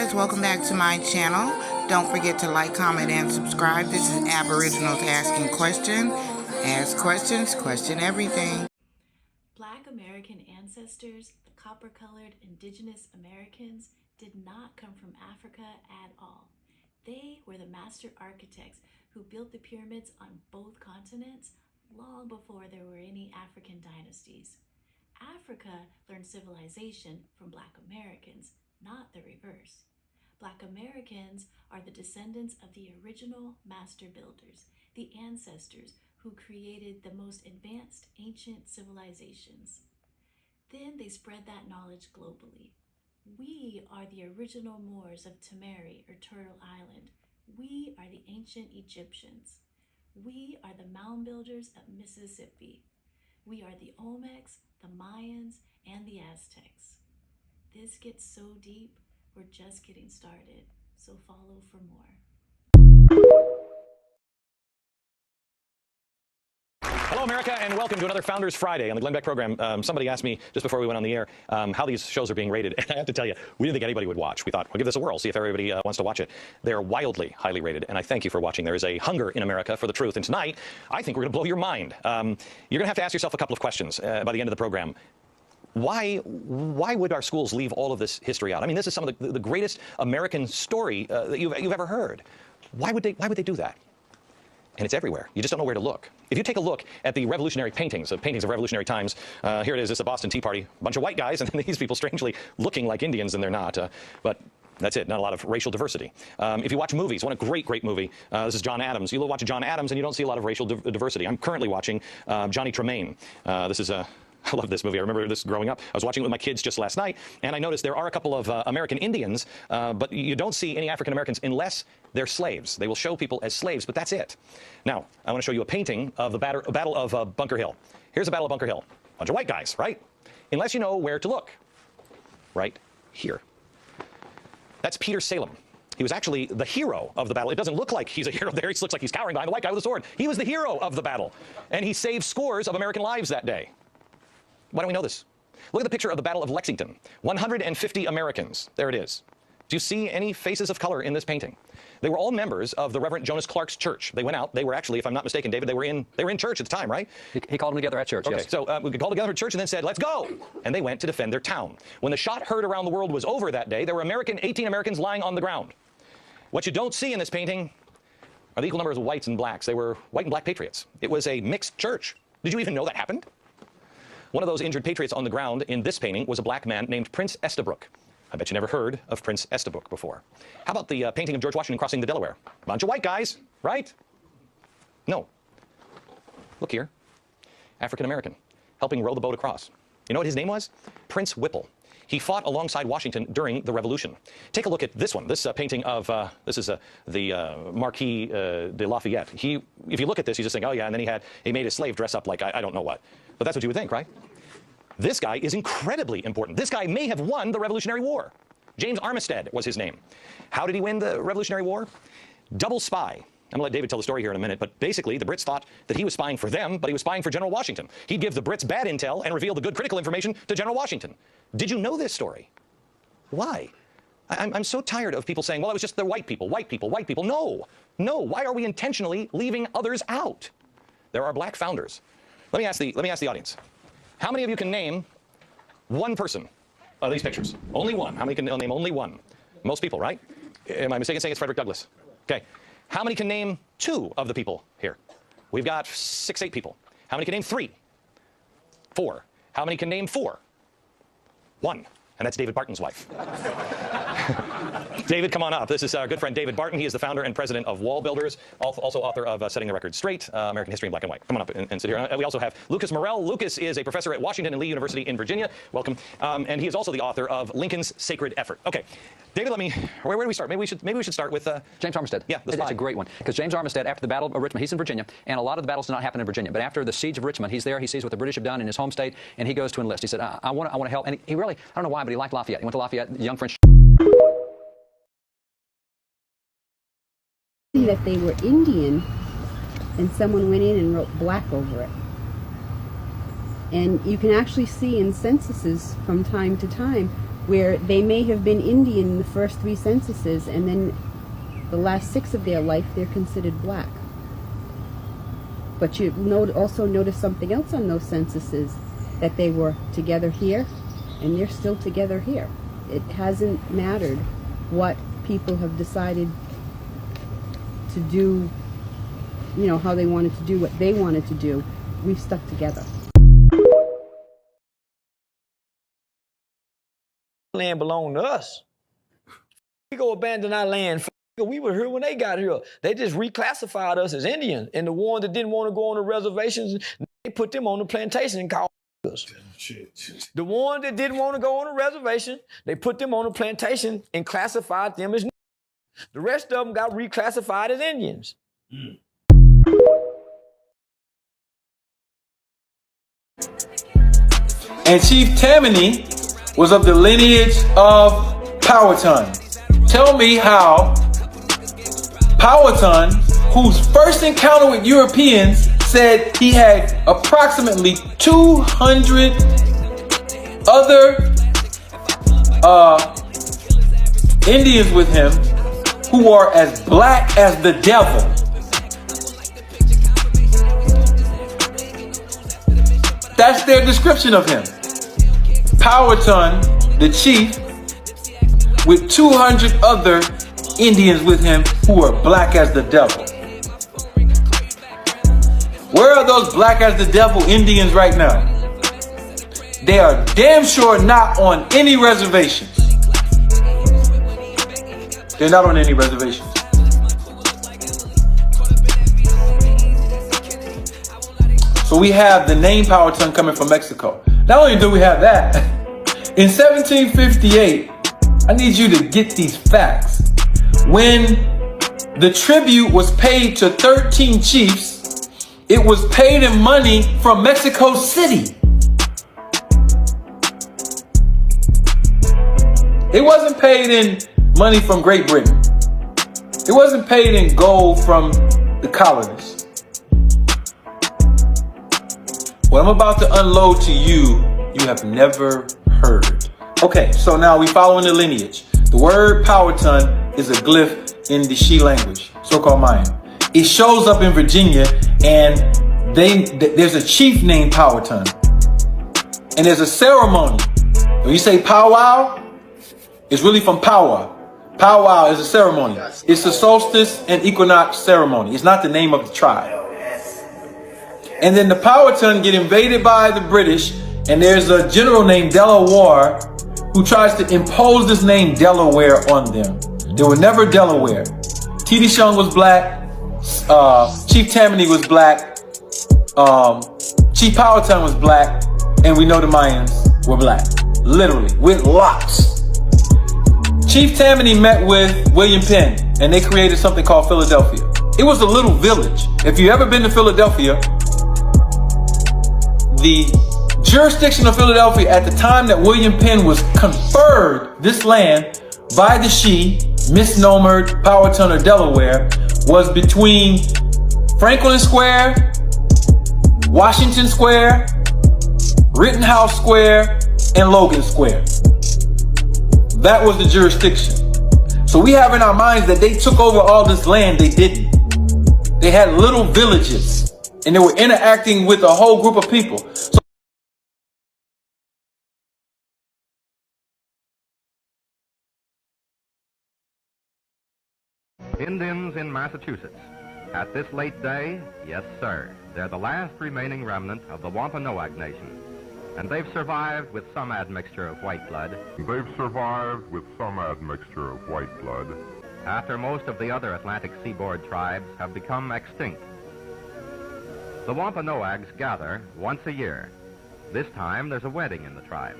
guys, welcome back to my channel. Don't forget to like, comment, and subscribe. This is Aboriginals Asking Questions. Ask questions, question everything. Black American ancestors, the copper-colored indigenous Americans, did not come from Africa at all. They were the master architects who built the pyramids on both continents long before there were any African dynasties. Africa learned civilization from Black Americans, not the reverse. Black Americans are the descendants of the original master builders, the ancestors who created the most advanced ancient civilizations. Then they spread that knowledge globally. We are the original Moors of Temeri or Turtle Island. We are the ancient Egyptians. We are the mound builders of Mississippi. We are the Olmecs, the Mayans, and the Aztecs. This gets so deep, we're just getting started, so follow for more. Hello, America, and welcome to another Founders Friday on the Glenn Beck program. Somebody asked me just before we went on the air how these shows are being rated, and I have to tell you, we didn't think anybody would watch. We thought, we'll give this a whirl, see if everybody wants to watch it. They're wildly highly rated, and I thank you for watching. There is a hunger in America for the truth, and tonight, I think we're going to blow your mind. You're going to have to ask yourself a couple of questions by the end of the program. Why would our schools leave all of this history out? I mean, this is some of the greatest American story that you've ever heard. Why would they do that? And it's everywhere. You just don't know where to look. If you take a look at the revolutionary paintings of revolutionary times, here it is. This is a Boston Tea Party, a bunch of white guys, and these people strangely looking like Indians, and they're not. But that's it. Not a lot of racial diversity. If you watch movies, one great movie. This is John Adams. You watch John Adams, and you don't see a lot of racial diversity. I'm currently watching Johnny Tremaine. This is a I love this movie. I remember this growing up. I was watching it with my kids just last night, and I noticed there are a couple of American Indians, but you don't see any African Americans unless they're slaves. They will show people as slaves, but that's it. Now, I want to show you a painting of the Battle of Bunker Hill. Here's the Battle of Bunker Hill. Bunch of white guys, right? Unless you know where to look. Right here. That's Peter Salem. He was actually the hero of the battle. It doesn't look like he's a hero there. He looks like he's cowering behind the white guy with a sword. He was the hero of the battle, and he saved scores of American lives that day. Why don't we know this? Look at the picture of the Battle of Lexington. 150 Americans. There it is. Do you see any faces of color in this painting? They were all members of the Reverend Jonas Clark's church. They went out. They were actually, if I'm not mistaken, David, they were in church at the time, right? He called them together at church, okay, yes. So we called together at church and then said, let's go. And they went to defend their town. When the shot heard around the world was over that day, there were 18 Americans lying on the ground. What you don't see in this painting are the equal numbers of whites and blacks. They were white and black patriots. It was a mixed church. Did you even know that happened? One of those injured patriots on the ground in this painting was a black man named Prince Estabrook. I bet you never heard of Prince Estabrook before. How about the painting of George Washington crossing the Delaware? Bunch of white guys, right? No. Look here. African American, helping row the boat across. You know what his name was? Prince Whipple. He fought alongside Washington during the Revolution. Take a look at this one. This painting of, this is the Marquis de Lafayette. If you look at this, you just think, oh yeah, and then he made his slave dress up like I don't know what. But that's what you would think, right? This guy is incredibly important. This guy may have won the Revolutionary War. James Armistead was his name. How did he win the Revolutionary War? Double spy. I'm going to let David tell the story here in a minute, but basically the Brits thought that he was spying for them, but he was spying for General Washington. He'd give the Brits bad intel and reveal the good critical information to General Washington. Did you know this story? Why? I'm so tired of people saying, well, it was just the white people, white people, white people. No, no. Why are we intentionally leaving others out? There are black founders. Let me ask the audience. How many of you can name one person of these pictures? Only one. How many can name only one? Most people, right? Am I mistaken saying it's Frederick Douglass? Okay. How many can name two of the people here? We've got 6, 8 people. How many can name 3? 4. How many can name 4? 1. And that's David Barton's wife. David, come on up. This is our good friend David Barton. He is the founder and president of Wall Builders, also author of Setting the Record Straight, American History in Black and White. Come on up and sit here. We also have Lucas Morell. Lucas is a professor at Washington and Lee University in Virginia. Welcome. And he is also the author of Lincoln's Sacred Effort. Okay, David, where do we start? Maybe we should start with James Armistead. Yeah, it's a great one, because James Armistead, after the Battle of Richmond, he's in Virginia, and a lot of the battles did not happen in Virginia. But after the siege of Richmond, he's there. He sees what the British have done in his home state, and he goes to enlist. He said, I want to help. And he really, I don't know why, but he liked Lafayette. He went to Lafayette, the young French. That they were Indian, and someone went in and wrote black over it. And you can actually see in censuses from time to time where they may have been Indian in the first 3 censuses, and then the last 6 of their life they're considered black. But you also notice something else on those censuses, that they were together here, and they're still together here. It hasn't mattered what people have decided to do, you know, how they wanted to do what they wanted to do. We've stuck together. Land belonged to us. We go abandon our land. We were here when they got here. They just reclassified us as Indians. And the ones that didn't want to go on the reservations, they put them on the plantation and called us. The ones that didn't want to go on the reservation, they put them on the plantation and classified them as. The rest of them got reclassified as Indians. And Chief Tammany was of the lineage of Powhatan. Tell me how Powhatan, whose first encounter with Europeans, said he had approximately 200 other Indians with him who are as black as the devil. That's their description of him. Powhatan, the chief, with 200 other Indians with him who are black as the devil. Where are those black as the devil Indians right now? They are damn sure not on any reservations. They're not on any reservations. So we have the name Powhatan coming from Mexico. Not only do we have that, in 1758, I need you to get these facts. When the tribute was paid to 13 chiefs, it was paid in money from Mexico City. It wasn't paid in money from Great Britain. It wasn't paid in gold from the colonists. What I'm about to unload to you, you have never heard. Okay, so now we following the lineage. The word Powhatan is a glyph in the She language, so-called Mayan. It shows up in Virginia, and there's a chief named Powhatan. And there's a ceremony. When you say powwow, it's really from powwow. Powwow is a ceremony. It's a solstice and equinox ceremony. It's not the name of the tribe. And then the Powhatan get invaded by the British, and there's a general named Delaware who tries to impose this name Delaware on them. They were never Delaware. T.D. Shung was black. Chief Tammany was black. Chief Powhatan was black. And we know the Mayans were black. Literally, with locks. Chief Tammany met with William Penn, and they created something called Philadelphia. It was a little village. If you've ever been to Philadelphia, the jurisdiction of Philadelphia at the time that William Penn was conferred this land by the She, misnomered Powhatan or Delaware, was between Franklin Square, Washington Square, Rittenhouse Square, and Logan Square. That was the jurisdiction. So we have in our minds that they took over all this land. They didn't. They had little villages, and they were interacting with a whole group of people. So Indians in Massachusetts. At this late day, yes, sir, they're the last remaining remnant of the Wampanoag Nation. And they've survived with some admixture of white blood. After most of the other Atlantic seaboard tribes have become extinct. The Wampanoags gather once a year. This time there's a wedding in the tribe.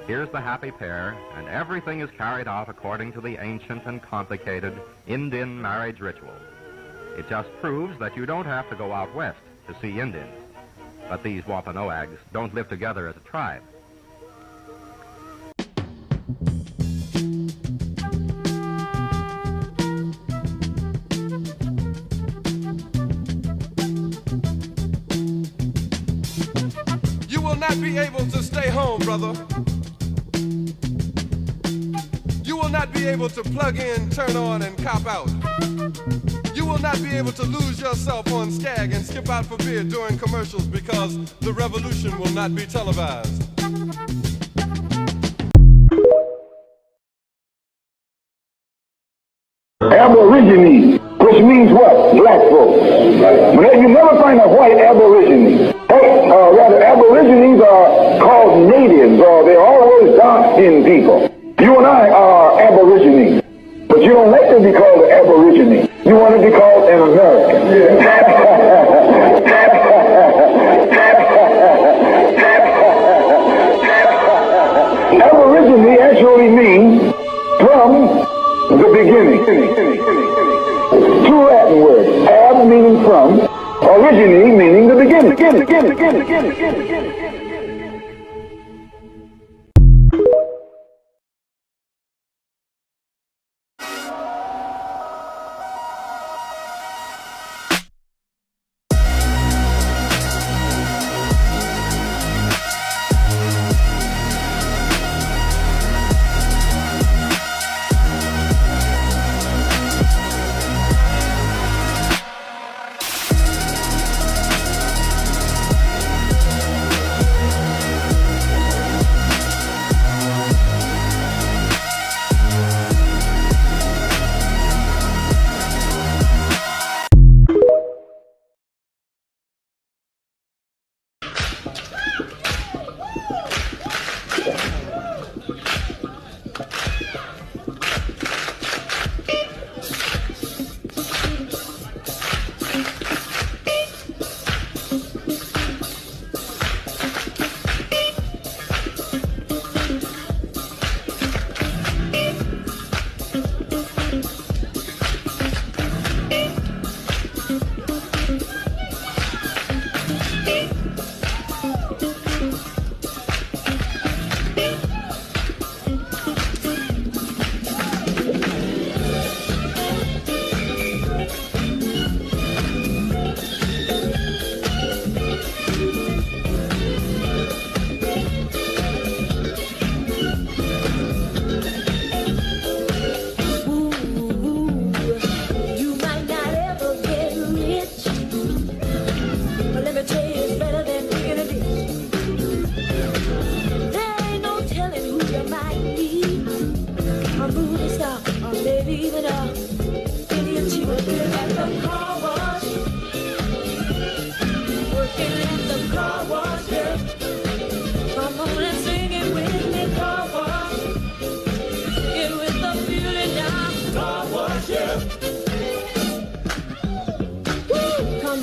Here's the happy pair, and everything is carried out according to the ancient and complicated Indian marriage ritual. It just proves that you don't have to go out west to see Indians. But these Wampanoags don't live together as a tribe. You will not be able to stay home, brother. will not be able to plug in, turn on, and cop out. You will not be able to lose yourself on Skag and skip out for beer during commercials because the revolution will not be televised. Aborigine, which means what? Black folks. But you never find a white aborigine. Rather, aborigines are called natives, or they're always dark-skinned people. You and I are aborigines, but you don't like to be called an aborigine. You want to be called an American. Aborigine actually means from the beginning. Two Latin words. Ab meaning from, origine meaning the beginning.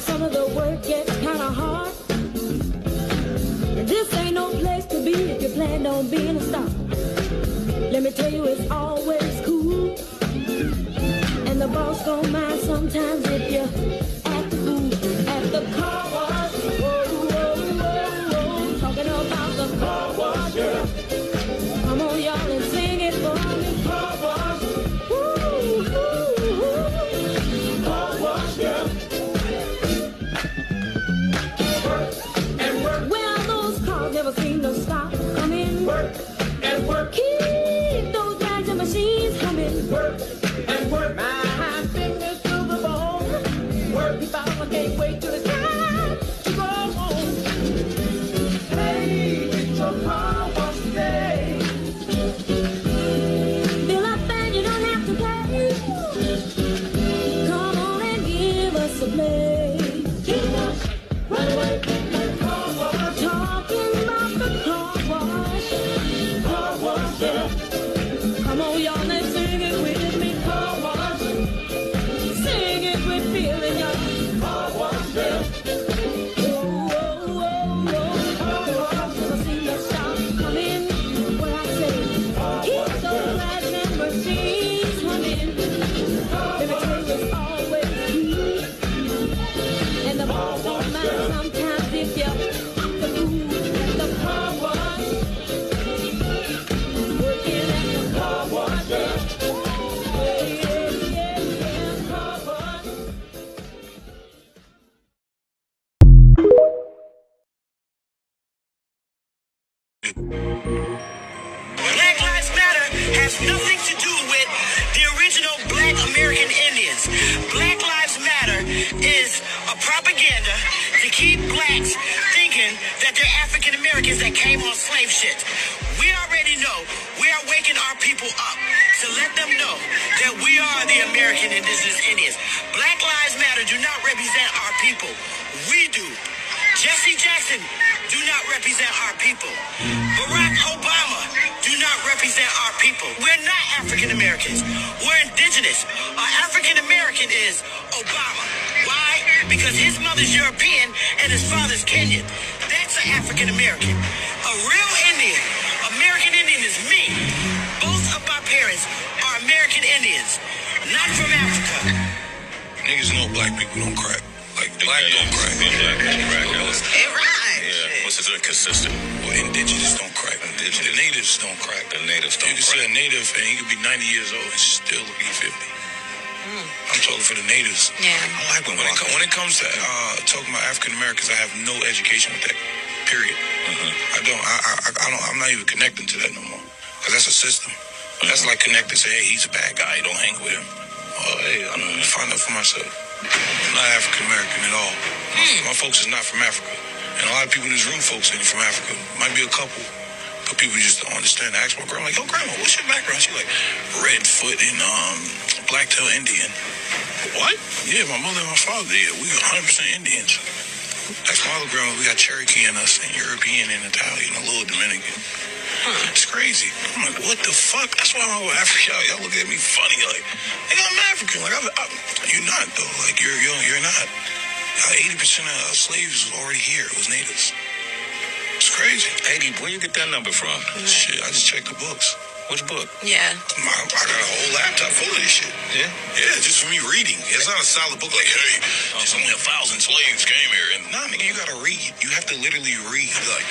Some of the work gets kind of hard. This ain't no place to be if you plan on being a star. Let me tell you, it's always cool. And the boss don't mind sometimes if you act the fool at the car wash. Talking about the car wash, yeah. Come on, y'all, and sing it for me. Car wash. Car wash, yeah. Never seem to stop coming. Work and work. Keep those bags and machines coming. Work and work. My fingers to the bone. Work. If I can't wait till it's time to go home. Hey, it's your car wash day. Fill up and you don't have to pay. Come on and give us a play. Run away. Come on, y'all, let's sing it with me. Car wash. Sing it with feeling, y'all. Car wash, yeah. Car wash. Never seen the shop come in. What I say, keep those bags and machines humming. Let me tell you, it's always cool. And the boss don't mind sometimes if you act the fool at the car wash. Black Lives Matter has nothing to do keep blacks thinking that they're African Americans that came on slave ships. We already know we are waking our people up to let them know that we are the American indigenous Indians. Black Lives Matter do not represent our people. We do. Jesse Jackson do not represent our people. Barack Obama do not represent our people. We're not African Americans. We're indigenous. Our African American is Obama. Why? Because his mother's European and his father's Kenyan. That's an African American. A real Indian, American Indian is me. Both of my parents are American Indians, not from Africa. Niggas know black people don't crack. Like, black don't crack. Black don't crack. It rhymes. Yeah, what's it inconsistent? Well, indigenous don't crack. The natives don't crack. The natives don't crack. You can say a native and he could be 90 years old and still be 50. I'm talking for the natives. Yeah. I like when it comes to talking about African Americans, I have no education with that. Period. I don't. I'm not even connecting to that no more. Because that's a system. That's like connecting. Say, hey, he's a bad guy. Don't hang with him. Oh, hey, I'm gonna find out for myself. I'm not African American at all. My folks is not from Africa. And a lot of people in this room, folks ain't from Africa. Might be a couple. But people just don't understand. I ask my grandma, like, yo, grandma, what's your background? She like, Redfoot and Blacktail Indian. What? Yeah, my mother and my father, yeah, we 100% Indians. That's my other grandma. We got Cherokee in us, and European and Italian, a little Dominican. It's crazy. I'm like, what the fuck? That's why I'm over Africa. Y'all look at me funny. Like, nigga, I'm African. Like, you're not, though. Like, you're not. 80% of slaves was already here. It was natives. It's crazy. 80, where you get that number from? Shit, I just checked the books. Which book? Yeah. I got a whole laptop full of this shit. Yeah? Yeah, just for me reading. It's not a solid book like, hey, just only 1,000 slaves came here. And nah, nigga, you gotta read. You have to literally read. Like,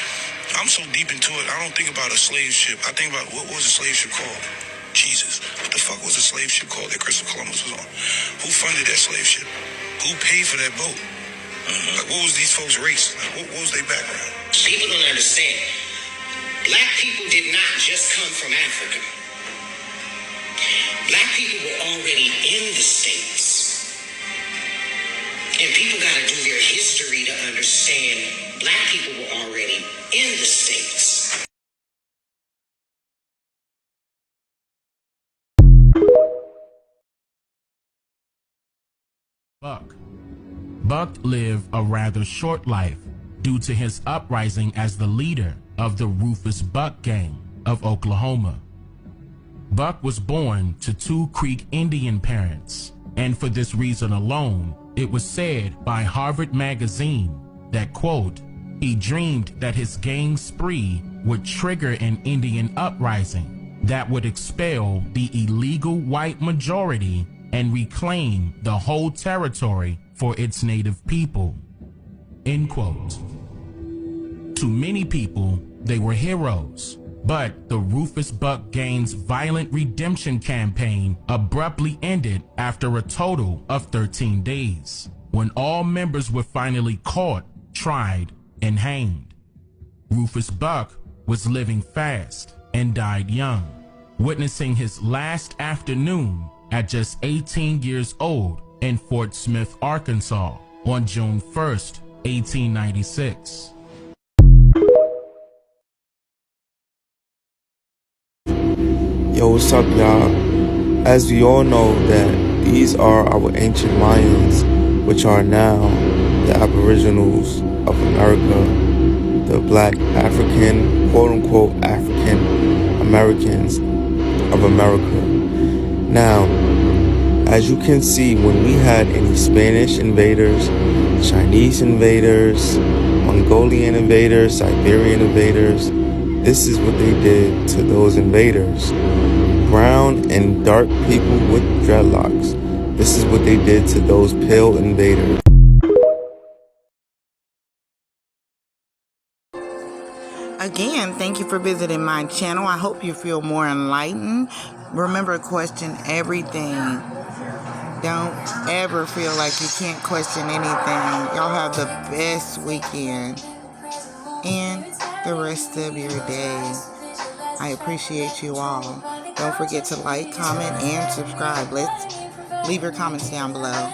I'm so deep into it, I don't think about a slave ship. I think about, what was a slave ship called? Jesus. What the fuck was a slave ship called that Christopher Columbus was on? Who funded that slave ship? Who paid for that boat? Like, what was these folks' race? Like, what was their background? People don't understand. Black people did not just come from Africa. Black people were already in the States. And people got to do their history to understand black people were already in the States. Buck lived a rather short life due to his uprising as the leader of the Rufus Buck Gang of Oklahoma. Buck was born to two Creek Indian parents, and for this reason alone, it was said by Harvard Magazine that, quote, he dreamed that his gang spree would trigger an Indian uprising that would expel the illegal white majority and reclaim the whole territory for its native people, end quote. To many people, they were heroes, but the Rufus Buck Gang's violent redemption campaign abruptly ended after a total of 13 days, when all members were finally caught, tried, and hanged. Rufus Buck was living fast and died young, witnessing his last afternoon at just 18 years old in Fort Smith, Arkansas on June 1st, 1896. Yo, what's up, y'all? As we all know that these are our ancient Mayans, which are now the Aboriginals of America, the black African, quote-unquote African Americans of America. Now, as you can see, when we had any Spanish invaders, Chinese invaders, Mongolian invaders, Siberian invaders, this is what they did to those invaders. Brown and dark people with dreadlocks. This is what they did to those pale invaders. Again, thank you for visiting my channel. I hope you feel more enlightened. Remember, question everything. Don't ever feel like you can't question anything. Y'all have the best weekend and the rest of your day. I appreciate you all. Don't forget to like, comment, and subscribe. Let's leave your comments down below.